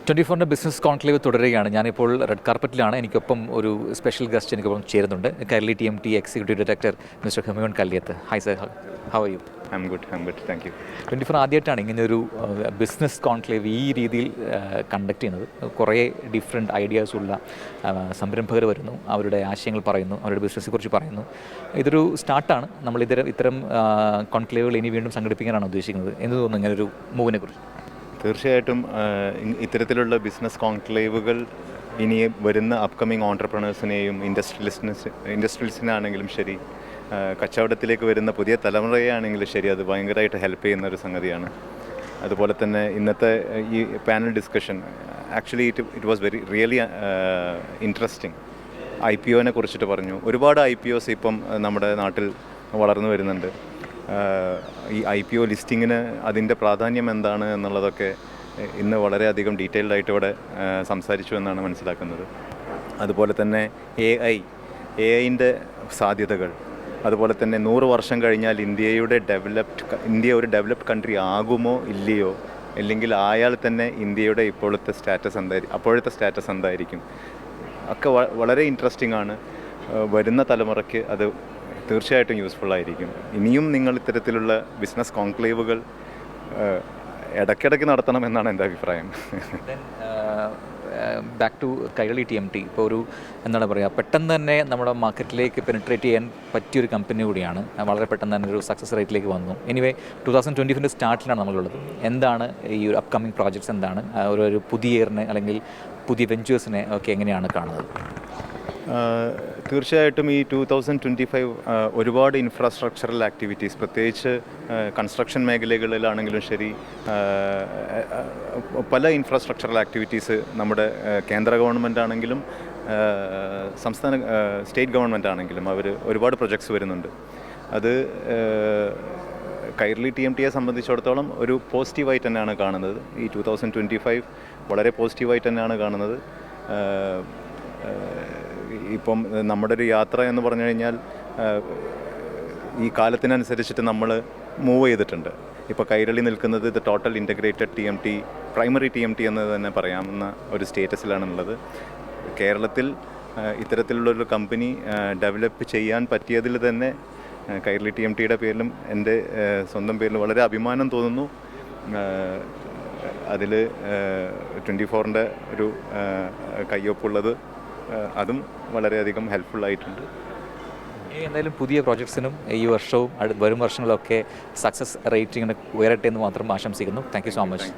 24-ന്റെ business conclave തുടരുകയാണ്. ഞാനിപ്പോൾ red കാർപ്പറ്റിലാണ്. എനിക്കൊപ്പം ഒരു സ്പെഷ്യൽ ഗസ്റ്റ് എനിക്കൊപ്പം ചേരുന്നുണ്ട്. Kairali TMT executive director mister Humayun Kalliyath. Hi sir, how are you? I am good, thank you. 24 ആദ്യമായിട്ടാണ് ഇങ്ങനെയൊരു ബിസിനസ് കോൺക്ലേവ് ഈ രീതിയിൽ കണ്ടക്ട് ചെയ്യുന്നത്. കുറേ ഡിഫറെൻറ്റ് ഐഡിയാസുള്ള സംരംഭകർ വരുന്നു, അവരുടെ ആശയങ്ങൾ പറയുന്നു, അവരുടെ ബിസിനസ്സെക്കുറിച്ച് പറയുന്നു. ഇതൊരു സ്റ്റാർട്ടാണ്. നമ്മൾ ഇത്തരം കോൺക്ലേവുകൾ ഇനി വീണ്ടും സംഘടിപ്പിക്കാനാണ് ഉദ്ദേശിക്കുന്നത്. എന്ത് തോന്നുന്നു ഇങ്ങനൊരു മൂവിനെ കുറിച്ച്? തീർച്ചയായിട്ടും ഇത്തരത്തിലുള്ള ബിസിനസ് കോൺക്ലേവുകൾ ഇനി വരുന്ന അപ്കമിങ് ഓൺട്രപ്രണേഴ്സിനെയും ഇൻഡസ്ട്രിയലിസ്റ്റിനാണെങ്കിലും ശരി, കച്ചവടത്തിലേക്ക് വരുന്ന പുതിയ തലമുറയാണെങ്കിലും ശരി, അത് ഭയങ്കരമായിട്ട് ഹെൽപ്പ് ചെയ്യുന്ന ഒരു സംഗതിയാണ്. അതുപോലെ തന്നെ ഇന്നത്തെ ഈ panel discussion actually it was really interesting. IPO-നെ കുറിച്ചിട്ട് പറഞ്ഞു. ഒരുപാട് IPOs ഇപ്പം നമ്മുടെ നാട്ടിൽ വളർന്നു വരുന്നുണ്ട്. ഈ IPO ലിസ്റ്റിങ്ങിന് അതിൻ്റെ പ്രാധാന്യം എന്താണ് എന്നുള്ളതൊക്കെ ഇന്ന് വളരെയധികം ഡീറ്റെയിൽഡ് ആയിട്ട് ഇവിടെ സംസാരിച്ചു എന്നാണ് മനസ്സിലാക്കുന്നത്. അതുപോലെ തന്നെ AI-ൻ്റെ സാധ്യതകൾ, അതുപോലെ തന്നെ 100 വർഷം കഴിഞ്ഞാൽ ഇന്ത്യ ഒരു ഡെവലപ്ഡ് കൺട്രി ആകുമോ ഇല്ലയോ, അല്ലെങ്കിൽ ആയാൽ തന്നെ ഇന്ത്യയുടെ അപ്പോഴത്തെ സ്റ്റാറ്റസ് എന്തായിരിക്കും ഒക്കെ വളരെ ഇൻട്രസ്റ്റിംഗ് ആണ്. വരുന്ന തലമുറയ്ക്ക് അത് തീർച്ചയായിട്ടും യൂസ്ഫുള്ളായിരിക്കും. ഇനിയും നിങ്ങൾ ഇത്തരത്തിലുള്ള ബിസിനസ് കോൺക്ലേവുകൾ ഇടയ്ക്കിടയ്ക്ക് നടത്തണം എന്നാണ് എൻ്റെ അഭിപ്രായം. ബാക്ക് ടു കൈരളി TMT, ഇപ്പോൾ എന്താണ് പറയുക, പെട്ടെന്ന് തന്നെ നമ്മുടെ മാർക്കറ്റിലേക്ക് പെനിട്രേറ്റ് ചെയ്യാൻ പറ്റിയൊരു കമ്പനി കൂടിയാണ്. വളരെ പെട്ടെന്ന് തന്നെ ഒരു സക്സസ് റേറ്റിലേക്ക് വന്നു. എനിവേ 2024-ന്റെ സ്റ്റാർട്ടിലാണ് നമ്മളുള്ളത്. എന്താണ് ഈ ഒരു അപ്കമിങ് പ്രോജക്ട്സ്, എന്താണ് ഒരു പുതിയ ഇയറിനെ അല്ലെങ്കിൽ പുതിയ വെഞ്ചേഴ്സിനെ ഒക്കെ എങ്ങനെയാണ് കാണുന്നത്? തീർച്ചയായിട്ടും ഈ 2025 ഒരുപാട് ഇൻഫ്രാസ്ട്രക്ചറൽ ആക്ടിവിറ്റീസ്, പ്രത്യേകിച്ച് കൺസ്ട്രക്ഷൻ മേഖലകളിലാണെങ്കിലും ശരി, പല ഇൻഫ്രാസ്ട്രക്ചറൽ ആക്ടിവിറ്റീസ് നമ്മുടെ കേന്ദ്ര ഗവൺമെൻറ് ആണെങ്കിലും സ്റ്റേറ്റ് ഗവൺമെൻറ് ആണെങ്കിലും അവർ ഒരുപാട് പ്രൊജക്ട്സ് വരുന്നുണ്ട്. അത് കൈരളി TMTയെ സംബന്ധിച്ചിടത്തോളം ഒരു പോസിറ്റീവായിട്ട് തന്നെയാണ് കാണുന്നത്. ഈ 2025 വളരെ പോസിറ്റീവായിട്ട് തന്നെയാണ് കാണുന്നത്. ഇപ്പം നമ്മുടെ ഒരു യാത്ര എന്ന് പറഞ്ഞു കഴിഞ്ഞാൽ ഈ കാലത്തിനനുസരിച്ചിട്ട് നമ്മൾ മൂവ് ചെയ്തിട്ടുണ്ട്. ഇപ്പോൾ കൈരളി നിൽക്കുന്നത് ഇത് total integrated TMT, primary TMT എന്ന് തന്നെ പറയാവുന്ന ഒരു സ്റ്റേറ്റസിലാണുള്ളത്. കേരളത്തിൽ ഇത്തരത്തിലുള്ളൊരു കമ്പനി ഡെവലപ്പ് ചെയ്യാൻ പറ്റിയതിൽ തന്നെ കൈരളി TMTയുടെ പേരിലും എൻ്റെ സ്വന്തം പേരിലും വളരെ അഭിമാനം തോന്നുന്നു. അതിൽ 24-ന്റെ ഒരു കയ്യൊപ്പുള്ളത് അതും വളരെയധികം ഹെൽപ്ഫുള്ളായിട്ടുണ്ട്. എന്തായാലും പുതിയ പ്രോജക്ട്സിനും ഈ വർഷവും വരും വർഷങ്ങളൊക്കെ സക്സസ് റേറ്റ് ഇങ്ങനെ ഉയരട്ടെ എന്ന് മാത്രം ആശംസിക്കുന്നു. Thank you so much.